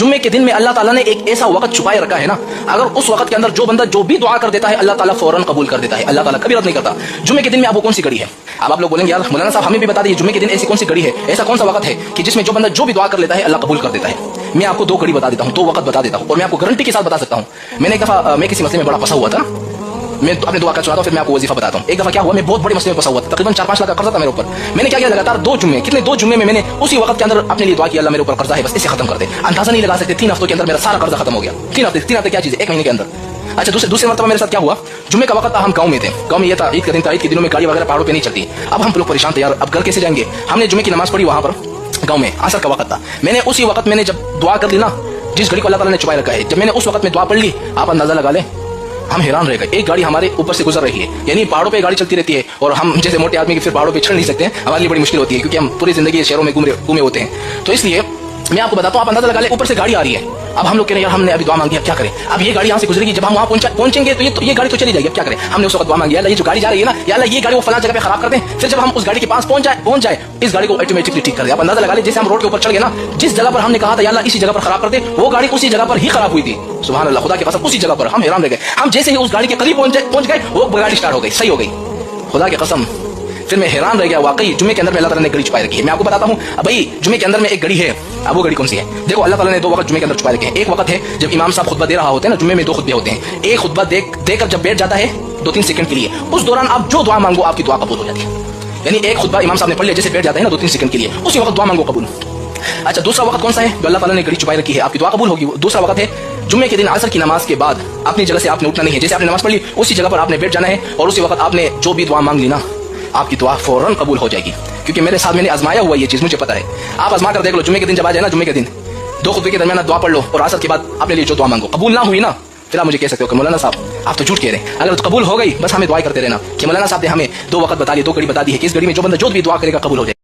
जुम्मे के दिन में अल्लाह ताला ने एक ऐसा वक्त छुपाए रखा है ना, अगर उस वक्त के अंदर जो बंदा जो भी दुआ कर देता है अल्लाह ताला फौरन कबूल कर देता है। अल्लाह ताला कभी रद्द नहीं करता। जुम्मे के दिन में आप वो कौन सी घड़ी है? अब आप लोग बोलेंगे यार मौलाना साहब हमें भी बता दीजिए जुम्मे के दिन ऐसी कौन सी घड़ी है, ऐसा कौन सा वक्त है कि जिसमें जो बंदा जो भी दुआ कर लेता है अल्लाह कबूल कर देता है। मैं आपको दो घड़ी बता देता हूँ, दो वक्त बता देता हूँ, और मैं आपको गारंटी के साथ बता सकता हूँ। मैंने एक दफा मैं किसी मसले में बड़ा फंसा हुआ था, मैं अपने दुआ कर चुका था, फिर मैं आपको वजीफा बताता हूँ। एक दफा क्या हुआ, मैं बहुत बड़े मसले में फंसा हुआ था, तकरीबन 4-5 लाख का कर्जा था मेरे ऊपर। मैंने क्या किया, लगातार 2 जुम्मे में मैंने उसी वक्त के अंदर अपने लिए दुआ किया, अल्लाह मेरे ऊपर कर्जा है बस इसे खत्म कर दे। अंदाजा नहीं लगा सकते 3 हफ्तों के अंदर मेरा सारा कर्जा खत्म हो गया। 3 हफ्ते क्या चीज है, 1 महीने के अंदर। अच्छा, दूसरे मरतबा मेरे साथ क्या हुआ, जुम्मे का वक्त था, हम गांव में थे। गांव में ये था ईद का दिन था, ईद के दिनों में गाड़ी वगैरह पहाड़ों पे नहीं चलती। अब हम लोग परेशान थे यार, अब घर कैसे जाएंगे। हमने जुम्मे की नमाज पढ़ी वहां पर गांव में, असर का वक्त था। मैंने उसी वक्त मैंने जब दुआ कर ली ना, जिस घड़ी को अल्लाह ताला ने छुपाए रखा है, जब मैंने उस वक्त में दुआ पढ़ ली, आप अंदाजा लगा लें हम हैरान रह गए। एक गाड़ी हमारे ऊपर से गुजर रही है, यानी पहाड़ों पे गाड़ी चलती रहती है, और हम जैसे मोटे आदमी के फिर पहाड़ों पे चढ़ नहीं सकते हैं, हमारे लिए बड़ी मुश्किल होती है, क्योंकि हम पूरी जिंदगी शहरों में घूमे होते हैं। तो इसलिए मैं आपको बताता हूँ, आप अंदाजा लगा ले, ऊपर से गाड़ी आ रही है। अब हम लोग कह रहे हैं यार हमने अभी दुआ मांगी, अब क्या करें। अब ये गाड़ी यहाँ से गुजरेगी, जब हम वहाँ पहुंचेंगे तो ये गाड़ी तो चली जाएगी, अब क्या करें। हमने उस वक्त दुआ मांगी, ये जो गाड़ी जा रही है ना, या ये गाड़ी वो फलां जगह पे खराब कर दें, फिर जब हम उस गाड़ी के पास पहुंच जाए इस गाड़ी को ऑटोमेटिकली ठीक कर दे। आप अंदाजा लगा ले, जैसे हम रोड के ऊपर चढ़ गए ना, जिस जगह पर हमने कहा था या अल्लाह इसी जगह पर खराब कर दे, वो गाड़ी उसी जगह पर ही खराब हुई थी। सुभान अल्लाह, खुदा के कसम उसी जगह पर। हम हैरान रह गए। हम जैसे ही उस गाड़ी के करीब पहुंच गए, वो गाड़ी स्टार्ट हो गई, सही हो गई, खुदा के कसम। फिर मैं हैरान रह गया, वाकई जुम्मे के अंदर में अल्लाह ताला ने घड़ी छुपाई रखी है। मैं आपको बताता हूँ भाई, जुम्मे के अंदर में एक घड़ी है। अब वो घड़ी कौन सी है, देखो अल्लाह ताला ने 2 वक्त जुम्मे के अंदर छुपाए रखे हैं। एक वक्त है जब इमाम साहब खुतबा दे रहा होते हैं ना, जुम्मे में 2 खुतबे होते हैं। एक खुतबा देकर जब बैठ जाता है 2-3 सेकंड के लिए, उस दौरान आप जो दुआ मांगो आपकी दुआ कबूल हो जाती है। यानी एक खुतबा इमाम साहब ने पढ़ लिया, जैसे बैठ जाता है ना 2-3 सेकंड के लिए, उसी वक्त दुआ मांगो कबूल। अच्छा, दूसरा वक्त कौन सा है जो अल्लाह ताला ने घड़ी छुपाई रखी है, आपकी दुआ कबूल होगी। दूसरा वक्त है जुम्मे के दिन असर की नमाज के बाद अपनी जगह से आपने उठना नहीं है। जैसे आपने नमाज पढ़ ली, उसी जगह पर आपने बैठ जाना है, और उसी वक्त आपने जो भी दुआ मांग ली ना, आपकी दुआ फौरन कबूल हो जाएगी। क्योंकि मेरे साथ मैंने आजमाया हुआ ये चीज, मुझे पता है। आप आजमा कर देख लो, जुम्मे के दिन जब आ जाए ना, जुम्मे के दिन 2 खुतबे के दरमियान दुआ पढ़ लो, और असर के बाद अपने लिए जो दुआ मांगो, कबूल ना हुई ना, फिर आप मुझे कह सकते हो कि मौलाना साहब आप तो झूठ कह रहे हैं। अगर कबूल हो गई, बस हमें दुआ करते रहना कि मौलाना साहब ने हमें 2 वक्त बता दिए, 2 घड़ी बता दी है कि इस घड़ी में जो बंदा जो भी दुआ करेगा कबूल हो जाए।